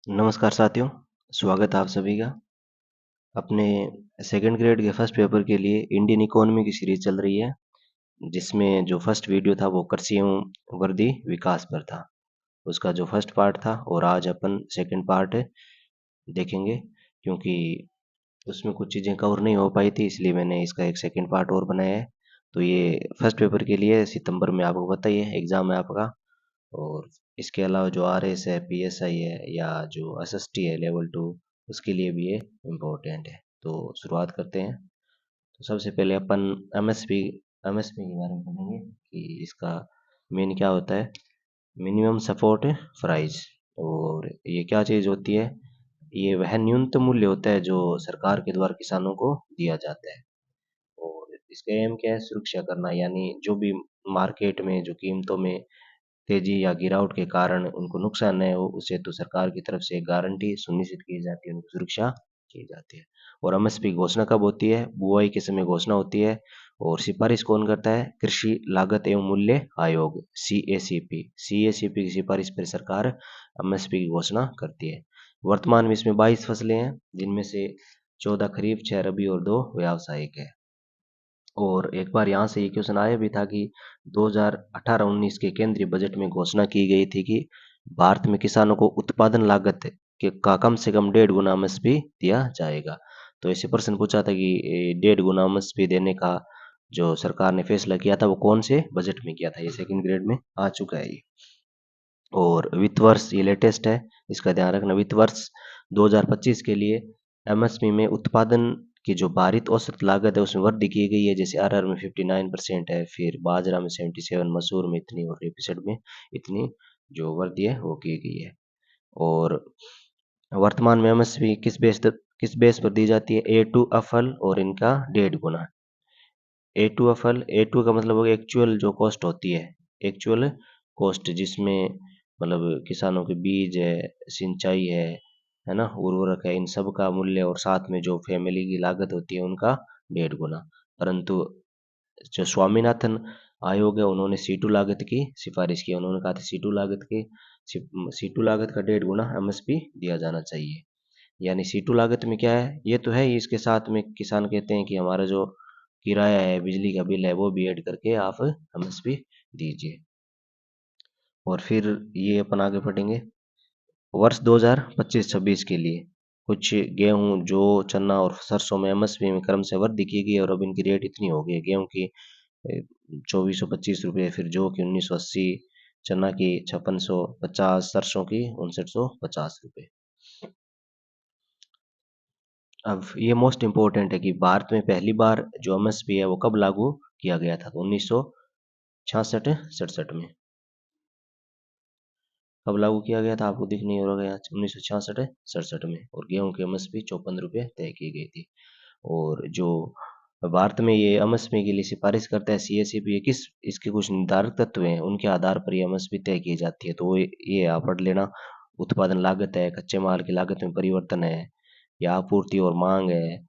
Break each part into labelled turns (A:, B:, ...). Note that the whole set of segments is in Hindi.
A: नमस्कार साथियों, स्वागत है आप सभी का। अपने सेकंड ग्रेड के फर्स्ट पेपर के लिए इंडियन इकोनॉमी की सीरीज चल रही है, जिसमें जो फर्स्ट वीडियो था वो कृषि एवं वर्दी विकास पर था। उसका जो फर्स्ट पार्ट था और आज अपन सेकंड पार्ट देखेंगे, क्योंकि उसमें कुछ चीज़ें कवर नहीं हो पाई थी, इसलिए मैंने इसका एक सेकंड पार्ट और बनाया है। तो ये फर्स्ट पेपर के लिए सितंबर में आपको पता ही है एग्ज़ाम है आपका। और इसके अलावा जो आरएस है, पीएसआई है या जो एसएसटी है लेवल 2, उसके लिए भी ये इम्पोर्टेंट है। तो शुरुआत करते हैं। तो सबसे पहले अपन एमएसपी एमएसपी के बारे में पढ़ेंगे कि इसका मेन क्या होता है। Minimum support price. और ये क्या चीज़ होती है? ये वह न्यूनतम मूल्य होता है जो सरकार के द्वारा किसानों को दिया जाता है। और इसका एम क्या है? सुरक्षा करना, यानी जो भी मार्केट में जो कीमतों में तेजी या गिरावट के कारण उनको नुकसान न हो, उसे तो सरकार की तरफ से गारंटी सुनिश्चित की जाती है, उनकी सुरक्षा की जाती है। और एमएसपी की घोषणा कब होती है? बुआई के समय घोषणा होती है। और सिफारिश कौन करता है? कृषि लागत एवं मूल्य आयोग, सीएसीपी। सीएसीपी की सिफारिश पर सरकार एमएसपी की घोषणा करती है। वर्तमान में इसमें 22 फसलें हैं, जिनमें से 14 खरीफ, 6 रबी और 2 व्यावसायिक है। और एक बार यहाँ से ये क्वेश्चन आया भी था कि 2018-19 के केंद्रीय बजट में घोषणा की गई थी कि भारत में किसानों को उत्पादन लागत के का कम से कम 1.5 गुना एमएसपी दिया जाएगा। तो ऐसे प्रश्न पूछा था कि 1.5 गुना एमएसपी देने का जो सरकार ने फैसला किया था वो कौन से बजट में किया था? ये सेकंड ग्रेड में आ चुका है ये। और वित्त वर्ष ये लेटेस्ट है, इसका ध्यान रखना। वित्त वर्ष 2025 के लिए एमएसपी में उत्पादन की जो भारित औसत लागत है उसमें वृद्धि की गई है। जैसे अरहर में 59% है, फिर बाजरा में 77, मसूर में इतनी और रेपसीड में इतनी जो वृद्धि है वो की गई है। और वर्तमान में एमएसपी किस बेस पर दी जाती है? ए टू एफएल और इनका 1.5 गुना। ए टू एफएल, ए टू का मतलब हो गया एक्चुअल जो कॉस्ट होती है, एक्चुअल कॉस्ट, जिसमें मतलब किसानों के बीज है, सिंचाई है ना, उर्वरक है, इन सब का मूल्य और साथ में जो फैमिली की लागत होती है उनका 1.5 गुना। परंतु जो स्वामीनाथन आयोग है उन्होंने सीटू लागत की सिफारिश की। उन्होंने कहा था सीटू लागत का 1.5 गुना एमएसपी दिया जाना चाहिए। यानी सीटू लागत में क्या है? ये तो है ही, इसके साथ में किसान कहते हैं कि हमारा जो किराया है, बिजली का बिल है, वो भी ऐड करके आप एमएसपी दीजिए। और फिर ये अपन आगे पढ़ेंगे वर्ष 2025-26 के लिए। कुछ गेहूं, जौ, चना और सरसों में एमएसपी में क्रम से वृद्धि की गई है और अब इनकी रेट इतनी हो गई है। गेहूं की 2425 रुपये, फिर जौ की 1980, चना की 5650, सरसों की 5950 रुपये। अब ये मोस्ट इम्पोर्टेंट है कि भारत में पहली बार जो एमएसपी है वो कब लागू किया गया था? तो 1966 67 में कब लागू किया गया था? आपको दिख नहीं हो रहा है, 1966 67 में। और गेहूं की एमएसपी 54 रुपये तय की गई थी। और जो भारत में ये एमएसपी के लिए सिफारिश करता है सीएसीपी, ये किस इसके कुछ निर्धारक तत्व हैं, उनके आधार पर ये एमएसपी तय की जाती है। तो ये आप पढ़ लेना। उत्पादन लागत है, कच्चे माल की लागत में परिवर्तन है, या आपूर्ति और मांग है,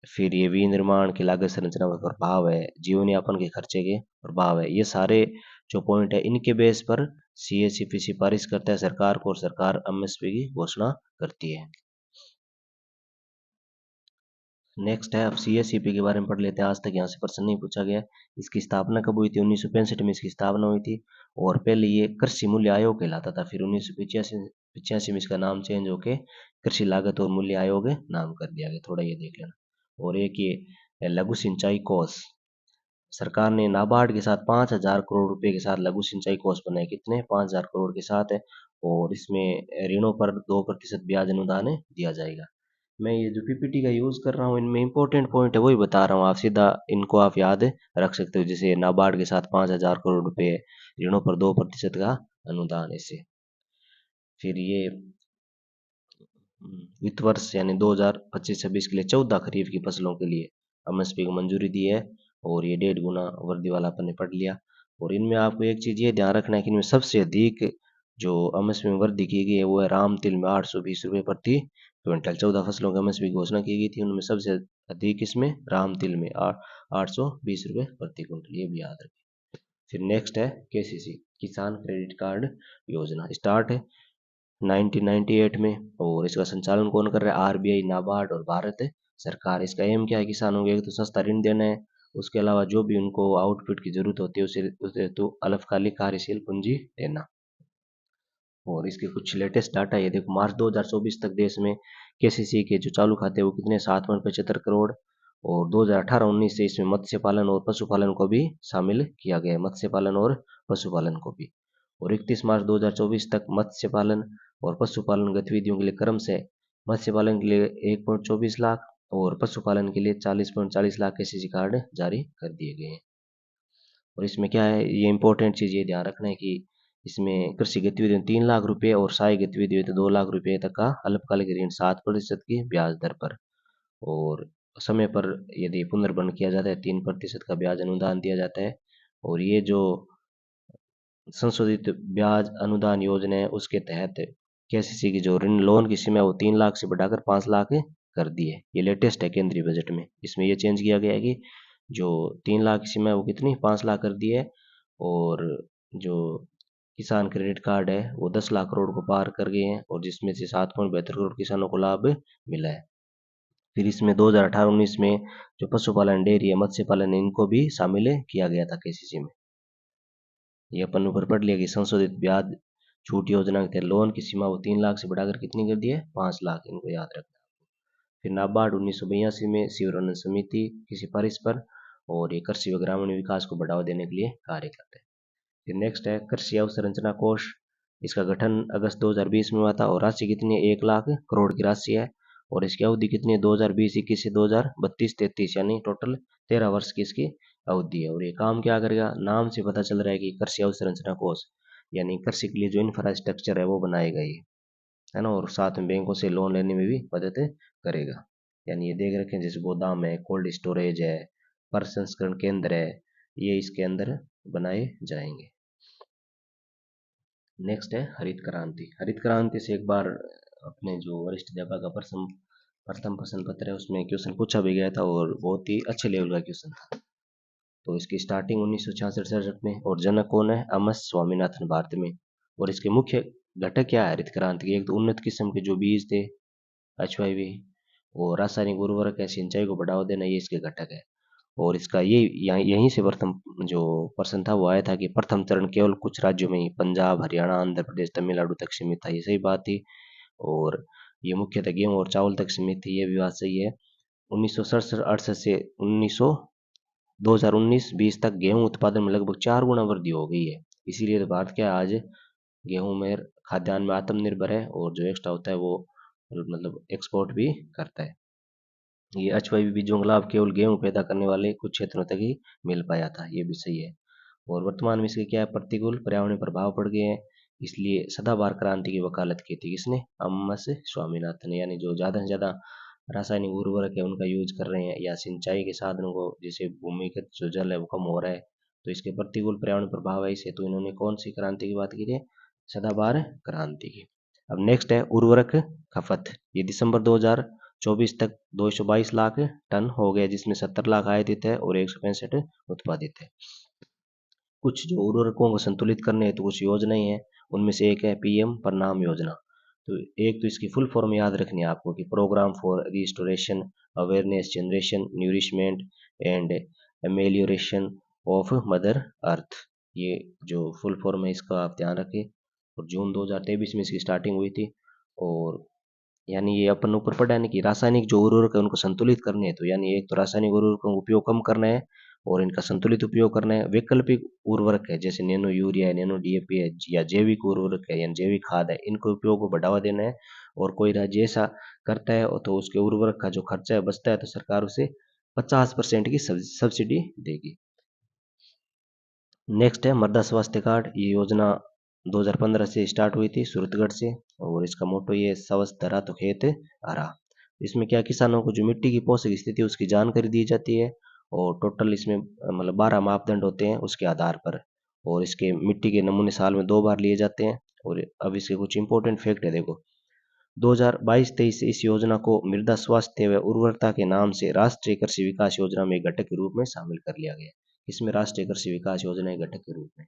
A: फिर ये विनिर्माण की लागत संरचना पर प्रभाव है, जीवन यापन के खर्चे के प्रभाव है। ये सारे जो पॉइंट है इनके बेस पर सीएसीपी सिफारिश करता है सरकार को और सरकार एमएसपी की घोषणा करती है। नेक्स्ट है, अब सीएससीपी के बारे में पढ़ लेते हैं। आज तक यहाँ से प्रश्न नहीं पूछा गया। इसकी स्थापना कब हुई थी? 1965 में इसकी स्थापना हुई थी। और पहले ये कृषि मूल्य आयोग कहलाता था, फिर 1985 में इसका नाम चेंज होके कृषि लागत और मूल्य आयोग नाम कर दिया गया। थोड़ा ये देख लेना। और एक ये लघु सिंचाई कोष, सरकार ने नाबार्ड के साथ 5,000 करोड़ रुपए के साथ लघु सिंचाई कोष बनाए। कितने? 5,000 करोड़ के साथ है। और इसमें ऋणों पर 2% ब्याज अनुदान दिया जाएगा। मैं ये जो पीपीटी का यूज कर रहा हूँ, इनमें इंपॉर्टेंट पॉइंट है वही बता रहा हूँ, आप सीधा इनको आप याद रख सकते हो। जैसे नाबार्ड के साथ 5,000 करोड़ रुपए, ऋणों पर 2% का अनुदान ऐसे। फिर ये वित्त वर्ष यानी 2025-26 के लिए 14 खरीफ की फसलों के लिए एमएसपी को मंजूरी दी है। और ये 1.5 गुना वर्दी वाला अपन ने पढ़ लिया। और इनमें आपको एक चीज ये ध्यान रखना है कि इनमें सबसे अधिक जो एमएसपी में वृद्धि की गई है वो है राम तिल में 820 रुपये प्रति क्विंटल। 14 फसलों की एमएसपी की घोषणा की गई थी, उनमें सबसे अधिक इसमें राम तिल में 820 रुपये प्रति क्विंटल, ये भी याद रखें। फिर नेक्स्ट है केसीसी, किसान क्रेडिट कार्ड योजना, स्टार्ट है 1998 में। और इसका संचालन कौन कर रहा है? आरबीआई, नाबार्ड और भारत सरकार। इसका एम क्या है? किसानों को एक तो सस्ता ऋण देना है, उसके अलावा जो भी उनको आउटपुट की जरूरत होती है उसे तो अल्पकालिक कार्यशील पूंजी देना। और इसके कुछ लेटेस्ट डाटा ये देखो, मार्च 2024 तक देश में केसीसी के जो चालू खाते हैं वो कितने? 7.75 करोड़। और 2018-19 से इसमें मत्स्य पालन और पशुपालन को भी शामिल किया गया है, मत्स्य पालन और पशुपालन को भी। और 31 मार्च 2024 तक मत्स्य पालन और पशुपालन गतिविधियों के लिए क्रम से मत्स्य पालन के लिए 1.24 लाख और पशुपालन के लिए 40.40 लाख केसीसी कार्ड जारी कर दिए गए हैं। और इसमें क्या है, ये इंपॉर्टेंट चीज़ ये ध्यान रखना है कि इसमें कृषि गतिविधियों 3 लाख रुपए और सहायक गतिविधियों तो 2 लाख रुपए तक का अल्पकालिक ऋण 7% की ब्याज दर पर। और समय पर यदि पुनर्भरण किया जाता है 3% का ब्याज अनुदान दिया जाता है। और ये जो संशोधित ब्याज अनुदान योजना है उसके तहत केसीसी की जो ऋण लोन की सीमा है वो 3 लाख से बढ़ाकर 5 लाख कर दी है। ये लेटेस्ट है केंद्रीय बजट में, इसमें ये चेंज किया गया है कि जो 3 लाख की सीमा है वो कितनी? 5 लाख कर दी है। और जो किसान क्रेडिट कार्ड है वो 10 लाख करोड़ को पार कर गए हैं, और जिसमें से 7.72 करोड़ किसानों को लाभ मिला है। फिर इसमें 2018-19 में जो पशुपालन, डेयरी है, मत्स्य पालन है, इनको भी शामिल किया गया था केसीसी में। ये अपन ऊपर पढ़ लिया कि संशोधित ब्याज छूट योजना के तहत लोन की सीमा वो 3 लाख से बढ़ाकर कितनी कर दी है? 5 लाख। इनको याद रखना। फिर नाबार्ड 1982 में शिवरमन समिति की सिफारिश पर, और ये कृषि व ग्रामीण विकास को बढ़ावा देने के लिए कार्य करता है। फिर नेक्स्ट है कृषि अवसंरचना कोष। इसका गठन अगस्त 2020 में हुआ था, और राशि कितनी है? 1 लाख करोड़ की राशि है। और इसकी अवधि कितनी है? 2020-21 से 2032-33, यानी टोटल 13 वर्ष की इसकी अवधि है। और ये काम क्या करेगा? नाम से पता चल रहा है कि कृषि अवसंरचना कोष, यानी कृषि के लिए जो इंफ्रास्ट्रक्चर है वो बनाएगा ये, है ना। और साथ में बैंकों से लोन लेने में भी मदद करेगा। यानी ये देख रखें जैसे गोदाम है, कोल्ड स्टोरेज है, प्रसंस्करण केंद्र है, ये इसके अंदर बनाए जाएंगे। नेक्स्ट है हरित क्रांति। हरित क्रांति से एक बार अपने जो वरिष्ठ अध्यापक का प्रथम प्रश्न पत्र है उसमें क्वेश्चन पूछा भी गया था, और बहुत ही अच्छे लेवल का क्वेश्चन था। तो इसकी स्टार्टिंग 1966-67 में, और जनक कौन है? एम.एस. स्वामीनाथन, भारत में। और इसके मुख्य घटक क्या है हरित क्रांति के? एक तो उन्नत किस्म के जो बीज थे, एचवाईवी, और रासायनिक उर्वरक है, सिंचाई को बढ़ावा देना, ये इसके घटक है। और इसका ये यहीं से प्रथम जो प्रश्न था वो आया था कि प्रथम चरण केवल कुछ राज्यों में ही, पंजाब, हरियाणा, आंध्र प्रदेश, तमिलनाडु तक सीमित था, ये सही बात थी। और ये मुख्यतः गेहूं और चावल तक सीमित थी, ये भी बात सही है। 1967-68 से 2019-20 तक गेहूं उत्पादन में लगभग 4 गुना वृद्धि हो गई है। इसीलिए तो भारत क्या आज गेहूं में, खाद्यान्न में आत्मनिर्भर है, और जो एक्स्ट्रा होता है वो मतलब एक्सपोर्ट भी करता है। ये एचवाईवी बीजों का लाभ केवल गेहूं पैदा करने वाले कुछ क्षेत्रों तक ही मिल पाया था, ये भी सही है। और वर्तमान में इसके क्या है? प्रतिकूल पर्यावरणीय प्रभाव पड़ गए हैं, इसलिए सदाबहार क्रांति की वकालत की थी किसने? एम.एस. स्वामीनाथन ने। यानी जो ज़्यादा से ज़्यादा रासायनिक उर्वरक है उनका यूज कर रहे हैं, या सिंचाई के साधनों को, जैसे भूमिगत जो जल है वो कम हो रहा है, तो इसके प्रतिकूल पर्यावरण प्रभाव है, इसे तो इन्होंने कौन सी क्रांति की बात की थी? सदाबहार क्रांति की। अब नेक्स्ट है उर्वरक खपत। ये दिसंबर 2024 तक 222 लाख टन हो गए, जिसमें 70 लाख आयातित है और 165 उत्पादित है। कुछ जो उर्वरकों को संतुलित करने हेतु कुछ योजनाएं हैं, उनमें से एक है पीएम प्रणाम योजना। तो एक तो इसकी फुल फॉर्म याद रखनी है आपको कि program for restoration, awareness generation, nourishment and amelioration of mother earth. ये जो फुल फॉर्म है इसका आप ध्यान रखें। और जून 2023 में इसकी स्टार्टिंग हुई थी। और यानी ये अपन ऊपर पढ़ा है कि रासायनिक जो उर्वरक है उनको संतुलित करने हैं, तो यानी एक तो रासायनिक उर्वरकों का उपयोग कम करना है और इनका संतुलित उपयोग करना है। वैकल्पिक उर्वरक है जैसे नैनो यूरिया है, नैनो डीएपी है, या जैविक उर्वरक है या जैविक खाद है, इनको उपयोग को बढ़ावा देना है। और कोई राज्य ऐसा करता है तो उसके उर्वरक का जो खर्चा है बचता है तो सरकार उसे 50% की सब्सिडी देगी। नेक्स्ट है मृदा स्वास्थ्य कार्ड। ये योजना 2015 से स्टार्ट हुई थी सूरतगढ़ से, और इसका मोटो ये स्वस्थ धरा तो खेत हरा। इसमें क्या किसानों को जो मिट्टी की पोषक स्थिति है उसकी जानकारी दी जाती है, और टोटल इसमें मतलब 12 मापदंड होते हैं उसके आधार पर, और इसके मिट्टी के नमूने साल में 2 बार लिए जाते हैं। और अब इसके कुछ इंपॉर्टेंट फैक्ट है देखो, 2022-23 से इस योजना को मृदा स्वास्थ्य व उर्वरता के नाम से राष्ट्रीय कृषि विकास योजना में घटक के रूप में शामिल कर लिया गया। इसमें राष्ट्रीय कृषि विकास योजना के घटक के रूप में।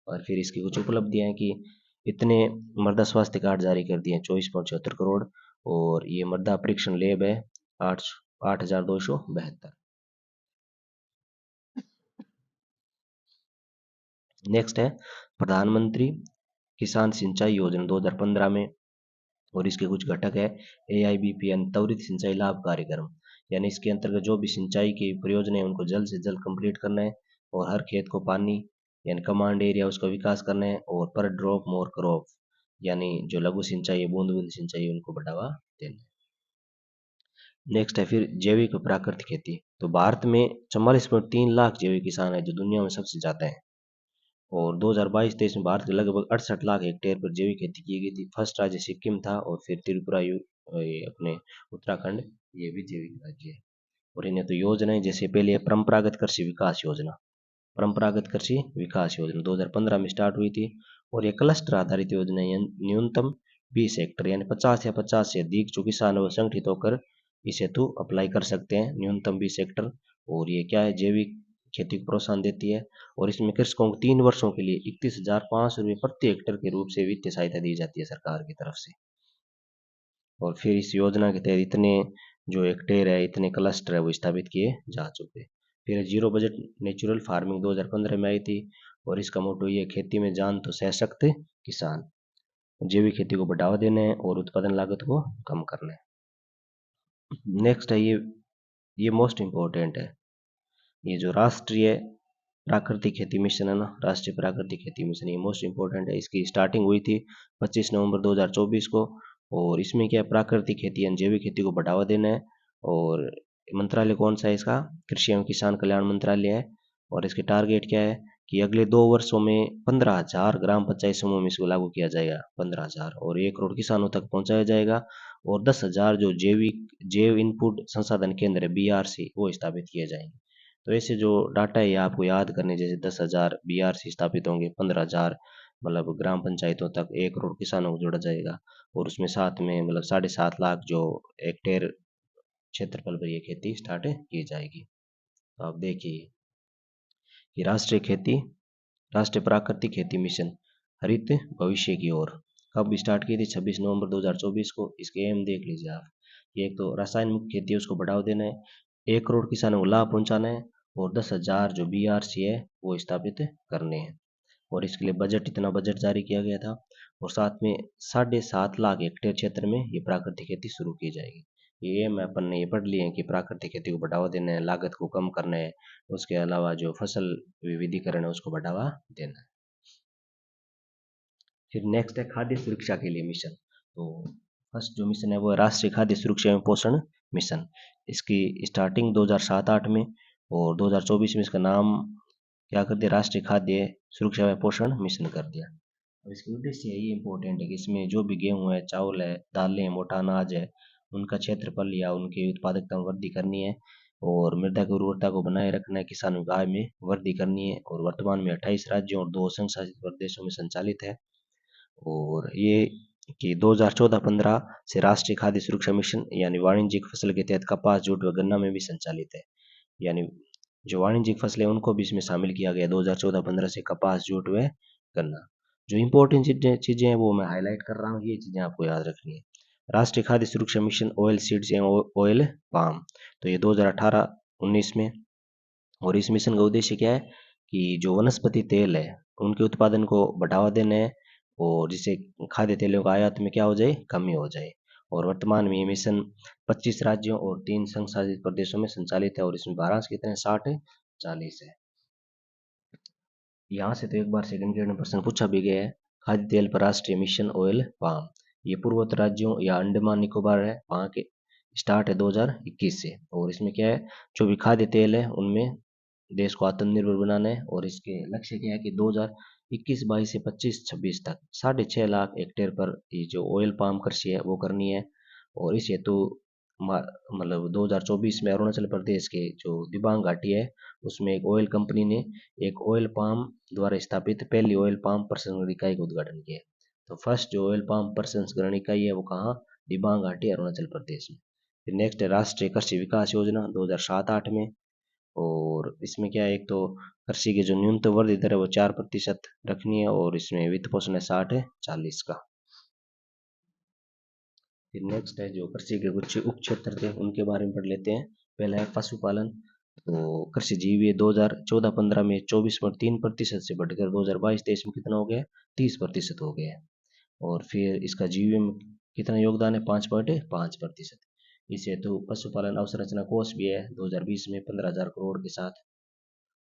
A: और फिर इसकी कुछ उपलब्धियां हैं कि इतने मृदा स्वास्थ्य कार्ड जारी कर दिए हैं, 24.74 करोड़। और ये मृदा परीक्षण लैब है 8,272। नेक्स्ट है प्रधानमंत्री किसान सिंचाई योजना 2015 में, और इसके कुछ घटक है। AIBP यानी त्वरित सिंचाई लाभ कार्यक्रम, यानी इसके अंतर्गत जो भी सिंचाई की परियोजना है उनको जल्द से जल्द कंप्लीट करना है, और हर खेत को पानी यानी कमांड एरिया उसका विकास करना है, और पर ड्रॉप मोर क्रॉप यानी जो लघु सिंचाई है, बूंद बूंद सिंचाई है, उनको बढ़ावा देना है। नेक्स्ट है फिर जैविक और प्राकृतिक खेती। तो भारत में 44.3 लाख जैविक किसान है, जो दुनिया में सबसे ज्यादा है। और 2022-23 में भारत के लगभग 68 लाख हेक्टेयर पर जैविक खेती की गई थी। फर्स्ट राज्य सिक्किम था, और फिर त्रिपुरा, ये अपने उत्तराखंड, ये भी जैविक राज्य है। और इन्हें तो योजनाएं जैसे पहले है परंपरागत कृषि विकास योजना, परंपरागत कृषि विकास योजना 2015 में स्टार्ट हुई थी। और ये क्लस्टर आधारित योजना है, न्यूनतम 20 हेक्टर यानी 50 या 50 से अधिक जो किसान वो संगठित होकर इस हेतु अप्लाई कर सकते हैं, न्यूनतम 20 हेक्टर। और ये क्या है, जैविक खेती को प्रोत्साहन देती है। और इसमें कृषकों को 3 वर्षों के लिए 31,500 रुपये प्रति हेक्टर के रूप से वित्तीय सहायता दी जाती है सरकार की तरफ से। और फिर इस योजना के तहत इतने जो हेक्टेयर है, इतने क्लस्टर है, वो स्थापित किए जा चुके। फिर जीरो बजट नेचुरल फार्मिंग 2015 में आई थी, और इसका मोटो ये खेती में जान तो सशक्त किसान, जैविक खेती को बढ़ावा देना है और उत्पादन लागत को कम करना है। नेक्स्ट है ये मोस्ट इम्पोर्टेंट है, ये जो राष्ट्रीय प्राकृतिक खेती मिशन है ना, राष्ट्रीय प्राकृतिक खेती मिशन, ये मोस्ट इम्पोर्टेंट है। इसकी स्टार्टिंग हुई थी 25 नवंबर 2024 को। और इसमें क्या है, प्राकृतिक खेती यानी जैविक खेती को बढ़ावा देना है। और मंत्रालय कौन सा है इसका, कृषि एवं किसान कल्याण मंत्रालय है। और इसके टारगेट क्या है कि अगले 2 वर्षों में 15,000 ग्राम पंचायत समूह में इसको लागू किया जाएगा, 15,000, और 1 करोड़ किसानों तक पहुंचाया जाएगा। और 10,000 जो जैव इनपुट संसाधन केंद्र है, BRC, वो स्थापित किए जाएंगे। तो ऐसे जो डाटा है ये आपको याद करने, जैसे 10,000 BRC स्थापित होंगे, 15,000 मतलब ग्राम पंचायतों तक 1 करोड़ किसानों को जोड़ा जाएगा। और उसमें साथ में मतलब 7.5 लाख जो हेक्टेयर क्षेत्रफल पर ये खेती स्टार्ट की जाएगी। तो आप देखिए कि राष्ट्रीय प्राकृतिक खेती मिशन हरित भविष्य की ओर कब स्टार्ट की थी, 26 नवंबर 2024 को। इसके एम देख लीजिए आप, ये एक तो रसायन मुक्त खेती है उसको बढ़ावा देना है, 1 करोड़ किसानों को लाभ पहुंचाना है, और 10,000 जो BRC है वो स्थापित करने हैं। और इसके लिए इतना बजट जारी किया गया था। और साथ में 7.5 लाख हेक्टेयर क्षेत्र में ये प्राकृतिक खेती शुरू की जाएगी। ये एम अपन ने ये पढ़ लिए हैं कि प्राकृतिक खेती को बढ़ावा देना है, लागत को कम करना है, उसके अलावा जो फसल विविधीकरण है उसको बढ़ावा देना है। फिर नेक्स्ट है खाद्य सुरक्षा के लिए मिशन। तो फर्स्ट जो मिशन है वो है राष्ट्रीय खाद्य सुरक्षा एवं पोषण मिशन। इसकी स्टार्टिंग 2007-8 में, और 2024 में इसका नाम क्या कर दिया, राष्ट्रीय खाद्य सुरक्षा एवं पोषण मिशन कर दिया। अब इसके उद्देश्य ये इंपॉर्टेंट है कि इसमें जो भी गेहूं है, चावल है, दालें हैं, मोटा अनाज है, उनका क्षेत्रफल या उनकी उत्पादकता में वृद्धि करनी है, और मृदा की उर्वरता को बनाए रखना है, किसानों की आय में वृद्धि करनी है। और वर्तमान में 28 राज्यों और 2 संघ शासित प्रदेशों में संचालित है। और ये कि 2014-15 से राष्ट्रीय खाद्य सुरक्षा मिशन यानी वाणिज्यिक फसल के तहत कपास, जूट व गन्ना में भी संचालित है। यानी जो वाणिज्यिक फसलें उनको भी इसमें शामिल किया गया 2014-15 से, कपास, जूट व गन्ना। जो इंपॉर्टेंट चीजें हैं वो मैं हाईलाइट कर रहा हूँ, ये चीजें आपको याद रखनी है। राष्ट्रीय खाद्य सुरक्षा मिशन ऑयल सीड्स एवं ऑयल पाम, तो ये 2018-19 में। और इस मिशन का उद्देश्य क्या है कि जो वनस्पति तेल है उनके उत्पादन को बढ़ावा देना है, और जिससे खाद्य तेलों का आयात में क्या हो जाए, कमी हो जाए। और वर्तमान में ये मिशन 25 राज्यों और 3 संघ शासित प्रदेशों में संचालित है। और इसमें भारांश कितने हैं, 60-40 है। यहाँ से तो एक बार सेकंड ग्रेड में प्रश्न पूछा भी गया है। खाद्य तेल पर राष्ट्रीय मिशन ऑयल पाम, ये पूर्वोत्तर राज्यों या अंडमान निकोबार है वहाँ के, स्टार्ट है 2021 से। और इसमें क्या है, जो भी खाद्य तेल है उनमें देश को आत्मनिर्भर बनाना है। और इसके लक्ष्य क्या है कि 2021-22 से 25-26 तक 6.5 लाख हेक्टेयर पर ये जो ऑयल पाम कृषि है वो करनी है। और इस हेतु मतलब 2024 में अरुणाचल प्रदेश के जो दिबांग घाटी है उसमें एक ऑयल कंपनी ने एक ऑयल पाम द्वारा स्थापित पहली ऑयल पाम प्रसंस्करण इकाई का उद्घाटन किया। तो फर्स्ट जो ऑयल पाम प्रसंस्करण इकाई है वो कहाँ, दिबांग घाटी, अरुणाचल प्रदेश में। फिर नेक्स्ट है राष्ट्रीय कृषि विकास योजना 2007-8 में। और इसमें क्या है, एक तो कृषि की जो न्यूनतम वृद्धि दर है वो 4% रखनी है, और इसमें वित्त पोषण है 60-40 का। फिर नेक्स्ट है जो कृषि के कुछ उप क्षेत्र थे उनके बारे में पढ़ लेते हैं। पहला है पशुपालन। तो कृषि जीवी 2014-15 में 24.3% से बढ़कर 2022-23 में कितना हो गया, 30% हो गया है। और फिर इसका जीवी में कितना योगदान है, 5.5%। इसे तो पशुपालन अवसंरचना कोष भी है 2020 में 15,000 करोड़ के साथ।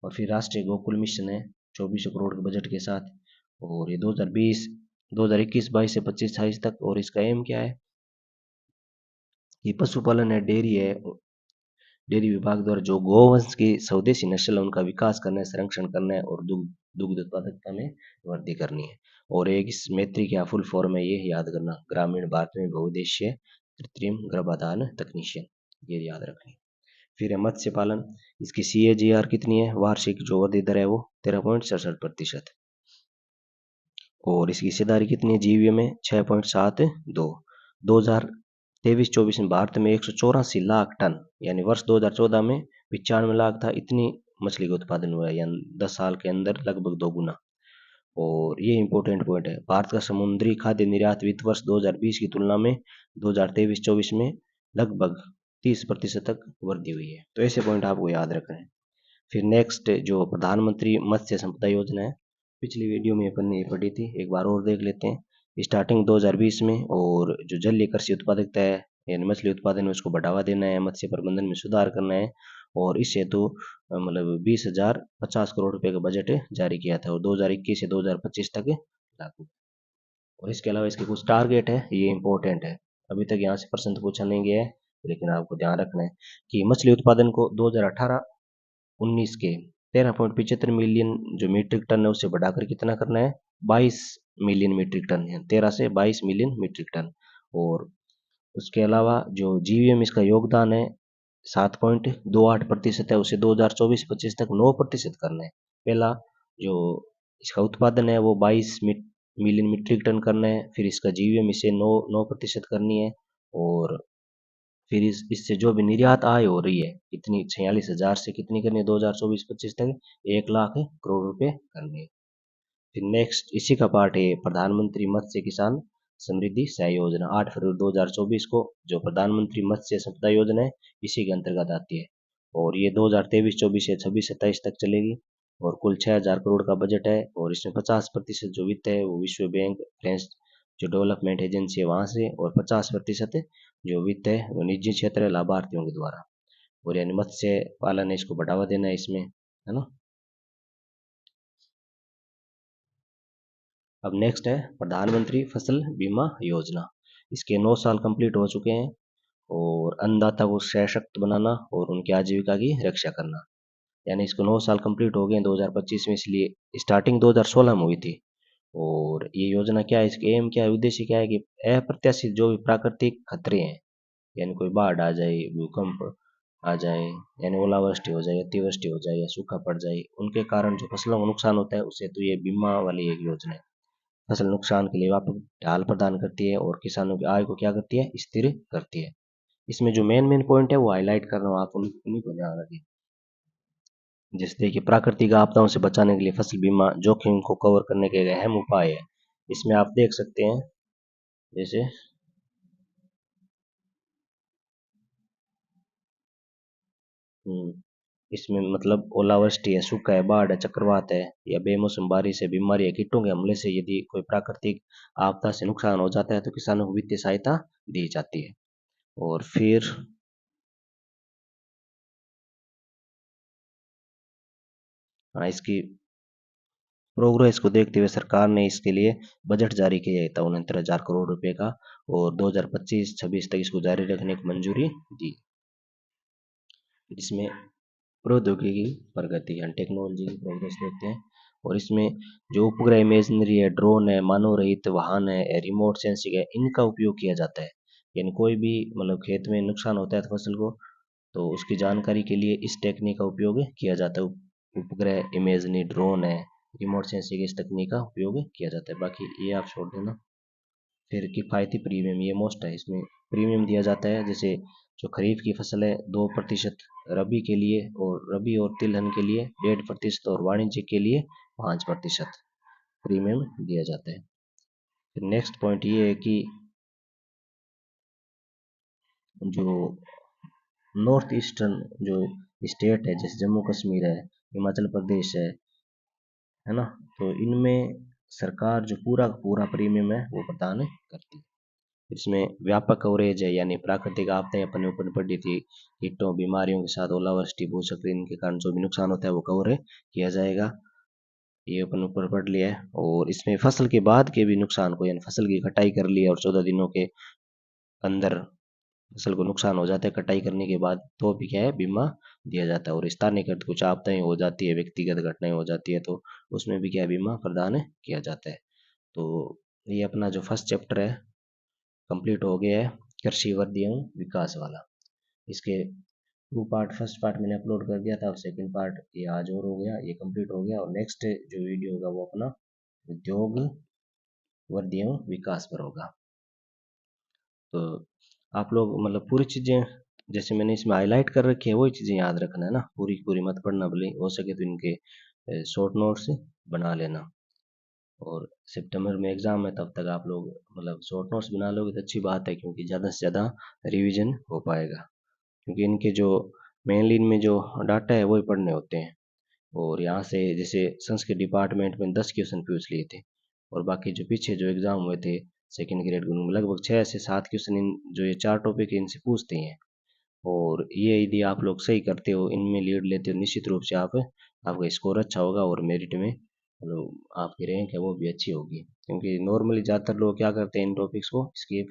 A: और फिर राष्ट्रीय गोकुल मिशन है 2400 करोड़ के बजट के साथ। और ये 2020 2021-22 से 25-28 तक। और इसका एम क्या है, ये पशुपालन है, डेयरी है, डेयरी विभाग द्वारा जो गोवंश की स्वदेशी नस्ल है उनका विकास करना है, संरक्षण करना है, और दुग्ध दुग्ध उत्पादकता में वृद्धि करनी है। और एक इस मैत्री क्या फुल फॉर्म है, ये याद करना, ग्रामीण भारत में बहुउद्देशीय कृत्रिम गर्भाधान तकनीशियन, ये याद रखनी। फिर है मत्स्य पालन। इसकी CAGR कितनी है, वार्षिक जो वृद्धि दर है वो 13.67%। और इसकी हिस्सेदारी कितनी है जीवीए में, 6.72। 2023-24 में भारत में 184 लाख टन, यानी वर्ष 2014 में 95 लाख था, इतनी मछली का उत्पादन हुआ है, यानी 10 साल के अंदर लगभग दोगुना। और ये इंपॉर्टेंट पॉइंट है, भारत का समुद्री खाद्य निर्यात वित्त वर्ष 2020 की तुलना में 2023-24 में लगभग 30% तक वृद्धि हुई है। तो ऐसे पॉइंट आपको याद रखना है। फिर नेक्स्ट जो प्रधानमंत्री मत्स्य संपदा योजना है, पिछली वीडियो में अपन ने ये पढ़ी थी, एक बार और देख लेते हैं। स्टार्टिंग 2020 में, और जो जलीय कृषि उत्पादकता है यानी मछली उत्पादन में उसको बढ़ावा देना है, मत्स्य प्रबंधन में सुधार करना है, और इस हेतु मतलब 20,050 करोड़ रुपए का बजट जारी किया था, और 2021 से 2025 तक लागू। और इसके अलावा इसके कुछ टारगेट है, ये इंपॉर्टेंट है। अभी तक यहाँ से प्रश्न तो पूछा नहीं गया है, लेकिन आपको ध्यान रखना है कि मछली उत्पादन को 2018-19 के 13.75 मिलियन जो मीट्रिक टन है उससे बढ़ाकर कितना करना है, 22 मिलियन मीट्रिक टन है, 13 से 22 मिलियन मीट्रिक टन। और उसके अलावा जो जीवीएम इसका योगदान है 7.28% है, उसे 2024-25 तक 9% करना है। पहला जो इसका उत्पादन है वो 22 मिलियन मीट्रिक टन करना है, फिर इसका जीवीएम इसे 9% करनी है। और फिर इससे जो भी निर्यात आय हो रही है कितनी, 46,000 से कितनी करनी है 2024-25 तक, 1 लाख करोड़ रुपए करनी है। फिर नेक्स्ट इसी का पार्ट है प्रधानमंत्री मत्स्य किसान समृद्धि सह योजना, 8 फरवरी 2024 को जो प्रधानमंत्री मत्स्य संपदा योजना है इसी के अंतर्गत आती है। और ये 2023-24 से 26-27 तक चलेगी। और कुल 6,000 करोड़ का बजट है, और इसमें 50% जो वित्त है वो विश्व बैंक, फ्रेंच जो डेवलपमेंट एजेंसी है वहां से, और 50% जो वित्त है वो निजी क्षेत्र लाभार्थियों के द्वारा। और यानी मत्स्य पालन है, इसको बढ़ावा देना है इसमें, है ना। अब नेक्स्ट है प्रधानमंत्री फसल बीमा योजना। इसके 9 साल कंप्लीट हो चुके हैं, और अन्नदाता को सशक्त बनाना और उनकी आजीविका की रक्षा करना, यानी इसको 9 साल कंप्लीट हो गए 2025 में, इसलिए स्टार्टिंग 2016 में हुई थी। और ये योजना क्या है, इसके एम क्या है, उद्देश्य क्या है कि अप्रत्याशित जो भी प्राकृतिक खतरे हैं, यानी कोई बाढ़ आ जाए, भूकंप आ जाए, यानी ओलावृष्टि हो जाए, अतिवृष्टि हो जाए, या सूखा पड़ जाए, उनके कारण जो फसलों को नुकसान होता है उसे, तो ये बीमा वाली एक योजना है। फसल नुकसान के लिए व्यापक ढाल प्रदान करती है, और किसानों की आय को क्या करती है, स्थिर करती है। इसमें जो मेन मेन पॉइंट है वो हाईलाइट कर रहा हूँ, आप उन्हीं को ध्यान रखिए। जैसे कि प्राकृतिक आपदाओं से बचाने के लिए फसल बीमा जोखिम को कवर करने के एक अहम उपाय है। इसमें आप देख सकते हैं, जैसे हम्म, इसमें मतलब ओलावृष्टि है, सूखा है, बाढ़ है, चक्रवात है, या बेमौसम बारिश है, बीमारी है, कीटों के हमले से यदि कोई प्राकृतिक आपदा से नुकसान हो जाता है तो किसानों को वित्तीय सहायता दी जाती है। और फिर इसकी प्रोग्रेस को देखते हुए सरकार ने इसके लिए बजट जारी किया था 69,000 करोड़ रुपए का, और 2025-26 तक इसको जारी रखने की मंजूरी दी। इसमें प्रौद्योगिकी प्रगति यानी टेक्नोलॉजी की प्रोग्रेस देखते हैं। और इसमें जो उपग्रह इमेजनरी है, ड्रोन है, मानव रहित वाहन है, रिमोट सेंसिंग है, इनका उपयोग किया जाता है। यानी कोई भी मतलब खेत में नुकसान होता है तो फसल को, तो उसकी जानकारी के लिए इस टेक्निक का उपयोग किया जाता है। उपग्रह इमेजरी, ड्रोन है, रिमोट सेंसिंग, इस तकनीक का उपयोग किया जाता है। बाकी ये आप छोड़ देना। फिर किफ़ायती प्रीमियम, ये मोस्ट है, इसमें प्रीमियम दिया जाता है। जैसे जो खरीफ की फसल है 2%, रबी के लिए और रबी और तिलहन के लिए 1.5% और वाणिज्य के लिए 5% प्रीमियम दिया जाता है। फिर नेक्स्ट पॉइंट ये है कि जो नॉर्थ ईस्टर्न जो स्टेट है, जैसे जम्मू कश्मीर है, हिमाचल प्रदेश है ना, तो इनमें सरकार जो पूरा पूरा प्रीमियम है वो प्रदान करती है। इसमें व्यापक कवरेज है, यानी प्राकृतिक आपदाएं अपने ऊपर पड़ी थी, कीटों बीमारियों के साथ ओलावृष्टि भूस्खलन के कारण जो भी नुकसान होता है वो कवर किया जाएगा, ये अपन ऊपर पढ़ लिया है। और इसमें फसल के बाद के भी नुकसान को, यानी फसल की कटाई कर ली और 14 दिनों के अंदर फसल को नुकसान हो जाता है कटाई करने के बाद, तो भी क्या है बीमा दिया जाता है। और स्थानीयकृत कुछ आपदाएं हो जाती है, व्यक्तिगत घटनाएं हो जाती है, तो उसमें भी क्या बीमा प्रदान किया जाता है। तो ये अपना जो फर्स्ट चैप्टर है कंप्लीट हो गया है, कृषि वृद्धि एवं विकास वाला। इसके 2 पार्ट, फर्स्ट पार्ट मैंने अपलोड कर दिया था, और सेकंड पार्ट ये आज और हो गया, ये कंप्लीट हो गया। और नेक्स्ट जो वीडियो होगा वो अपना उद्योग वृद्धि एवं विकास पर होगा। तो आप लोग मतलब पूरी चीज़ें जैसे मैंने इसमें हाईलाइट कर रखी है वही चीज़ें याद रखना है ना, पूरी की पूरी मत पढ़ना, भले हो सके तो इनके शॉर्ट नोट्स बना लेना। और सितंबर में एग्ज़ाम है, तब तक आप लोग मतलब शॉर्ट नोट्स बना लोगे तो अच्छी बात है, क्योंकि ज़्यादा से ज़्यादा रिवीजन हो पाएगा। क्योंकि इनके जो मेनली इनमें जो डाटा है वही पढ़ने होते हैं। और यहाँ से जैसे संस्कृत डिपार्टमेंट में 10 क्वेश्चन पूछ लिए थे, और बाकी जो पीछे जो एग्ज़ाम हुए थे सेकंड ग्रेड के, उनमें लगभग 6 से 7 क्वेश्चन इन जो ये 4 टॉपिक है इनसे पूछते हैं। और ये यदि आप लोग सही करते हो, इनमें लीड लेते हो, निश्चित रूप से आप आपका स्कोर अच्छा होगा और मेरिट में मतलब आपकी रैंक है वो भी अच्छी होगी। क्योंकि नॉर्मली ज़्यादातर लोग क्या करते हैं, इन टॉपिक्स को स्किप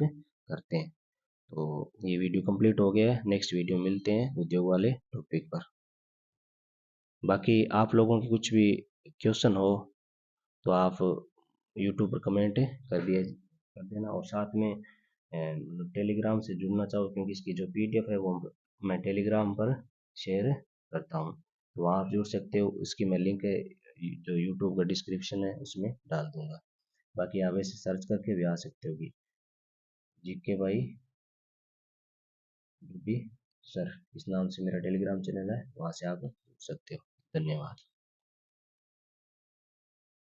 A: करते हैं। तो ये वीडियो कंप्लीट हो गया है, नेक्स्ट वीडियो मिलते हैं उद्योग वाले टॉपिक पर। बाकी आप लोगों की कुछ भी क्वेश्चन हो तो आप यूट्यूब पर कमेंट कर देना। और साथ में मतलब टेलीग्राम से जुड़ना चाहो, क्योंकि इसकी जो पीडीएफ है वो मैं टेलीग्राम पर शेयर करता हूँ, तो वहाँ आप जुड़ सकते हो। इसकी मैं लिंक जो यूट्यूब का डिस्क्रिप्शन है उसमें डाल दूंगा। बाकी आप ऐसे सर्च करके भी आ सकते हो कि जीके भाई भी सर, इस नाम से मेरा टेलीग्राम चैनल है, वहाँ से आप जुड़ सकते हो। धन्यवाद।